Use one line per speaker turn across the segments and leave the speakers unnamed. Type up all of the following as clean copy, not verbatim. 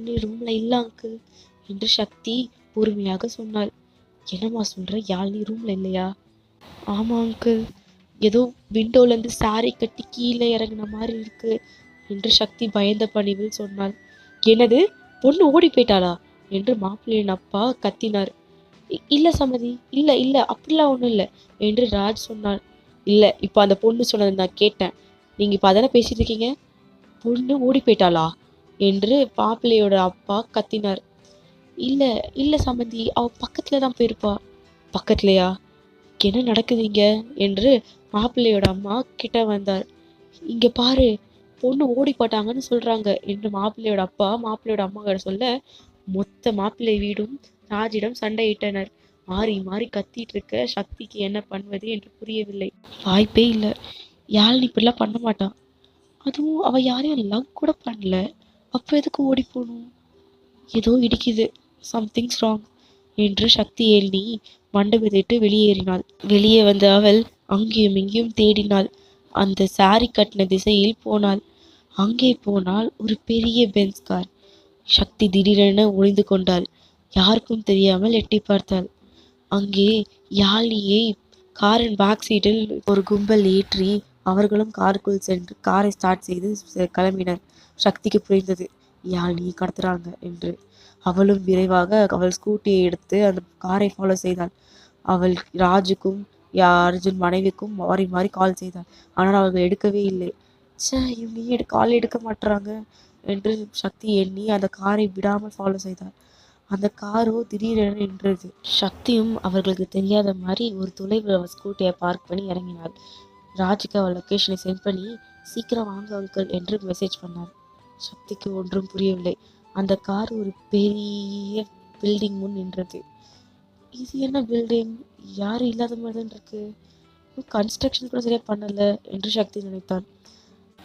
யாழினி ரூம்ல இல்ல அங்கிள் என்று சக்தி பொறுமையாக சொன்னாள். என்னம்மா சொல்ற, யாழினி ரூம்ல இல்லையா? ஆமா அங்கிள், ஏதோ விண்டோலேருந்து சாரி கட்டி கீழே இறங்கின மாதிரி இருக்கு என்று சக்தி பயந்த பணிவில் சொன்னாள். என்னது, பொண்ணு ஓடி போயிட்டாளா என்று மாப்பிள்ளையின் அப்பா கத்தினார். இல்ல சம்மதி, இல்ல இல்ல அப்படிலாம் ஒன்றும் இல்லை என்று ராஜ் சொன்னார். இல்லை, இப்போ அந்த பொண்ணு சொன்னதை நான் கேட்டேன். நீங்கள் இப்போ அதானே பேசிட்டு இருக்கீங்க? பொண்ணு ஓடி போயிட்டாளா என்று மாப்பிள்ளையோட அப்பா கத்தினார். இல்ல இல்ல சம்மந்தி, அவ பக்கத்துல தான் போயிருப்பா. பக்கத்துலையா? என்ன நடக்குதுங்க என்று மாப்பிள்ளையோட அம்மா கிட்ட வந்தார். இங்க பாரு, பொண்ணு ஓடி போட்டாங்கன்னு சொல்றாங்க என்று மாப்பிள்ளையோட அப்பா மாப்பிள்ளையோட அம்மா கிட்ட சொல்ல, மொத்த மாப்பிள்ளை வீடும் ராஜிடம் சண்டையிட்டனர். மாறி மாறி கத்திட்டு இருக்க சக்திக்கு என்ன பண்ணுவது என்று புரியவில்லை. வாய்ப்பே இல்லை, யாழினி இப்படிலாம் பண்ண மாட்டான். அதுவும் அவ யாரையும் லவ் கூட பண்ணல, அப்ப எதுக்கு ஓடி போகணும்? ஏதோ இடிக்குது, சம்திங்ஸ் ராங் என்று சக்தி எண்ணி மண்டபத்தை வெளியேறினாள். வெளியே வந்த அவள் அங்கேயும் இங்கேயும் தேடினாள். அந்த சாரி கட்டின திசையில் போனாள். அங்கே போனால் ஒரு பெரிய பென்ஸ் கார். சக்தி திடீரென ஒளிந்து கொண்டாள். யாருக்கும் தெரியாமல் எட்டி பார்த்தாள். அங்கே யாழினியை காரின் பேக் சீட்டில் ஒரு கும்பல் ஏற்றி அவர்களும் காருக்குள் சென்று காரை ஸ்டார்ட் செய்து கிளம்பினர். சக்திக்கு புரிந்தது, யாழினியை கடத்துறாங்க என்று. அவளும் விரைவாக அவள் ஸ்கூட்டியை எடுத்து அந்த காரை ஃபாலோ செய்தாள். அவள் ராஜுக்கும் அர்ஜுன் மனைவிக்கும் மாறி மாறி கால் செய்தாள். ஆனால் அவர்கள் எடுக்கவே இல்லை. இவங்க கால் எடுக்க மாட்டுறாங்க என்று சக்தி எண்ணி அந்த காரை விடாமல் ஃபாலோ செய்தாள். அந்த காரோ திடீரென நின்றது. சக்தியும் அவர்களுக்கு தெரியாத மாதிரி ஒரு தொலைவில் அவள் ஸ்கூட்டியை பார்க் பண்ணி இறங்கினாள். ராஜுக்கு அவள் லொக்கேஷனை சென்ட் பண்ணி சீக்கிரம் வாங்க அங்கிள் என்று மெசேஜ் பண்ணாள். சக்திக்கு ஒன்றும் புரியவில்லை. அந்த கார் ஒரு பெரிய பில்டிங் முன் நின்றது. இது என்ன பில்டிங், யாரும் இல்லாத மாதிரி தான் இருக்கு, கன்ஸ்ட்ரக்ஷன் கூட சரியா பண்ணல என்று சக்தி நினைத்தான்.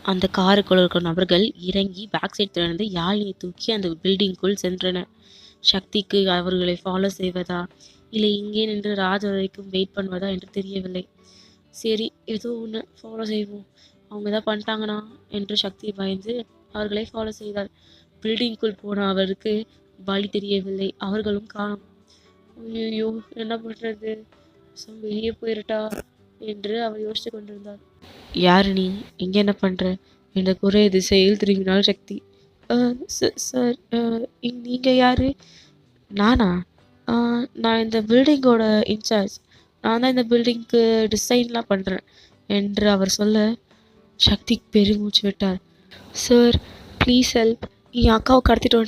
அந்த காருக்குள்ள இருக்கிற நபர்கள் இறங்கி பேக் சைட் திறந்து யாழினியை தூக்கி அந்த பில்டிங்குள் சென்றனர். சக்திக்கு அவர்களை ஃபாலோ செய்வதா இல்லை இங்கே நின்று ராஜ் வரைக்கும் வெயிட் பண்ணுவதா என்று தெரியவில்லை. சரி, ஏதோ ஒன்று ஃபாலோ செய்வோம், அவங்க எதாவது பண்ணிட்டாங்கன்னா என்று சக்தி பயந்து அவர்களை ஃபாலோ செய்தாள். பில்டிங்குள் போன அவருக்கு வழி தெரியவில்லை. அவர்களும் காணும். ஐயோ, என்ன பண்ணுறது, வெளியே போயிட்டா என்று அவர் யோசித்து கொண்டிருந்தார். யாரு நீ, இங்கே என்ன பண்ணுற என்ற குறை திசையில் திரும்பினாள் சக்தி. சார், நீங்கள் யார்? நானா? நான் இந்த பில்டிங்கோட இன்சார்ஜ். நான் தான் இந்த பில்டிங்க்கு டிசைன்லாம் பண்ணுறேன் என்று அவர் சொல்ல சக்தி பெருமூச்சு விட்டார். சார் ப்ளீஸ் ஹெல்ப், என் அக்காவை கடத்திட்டு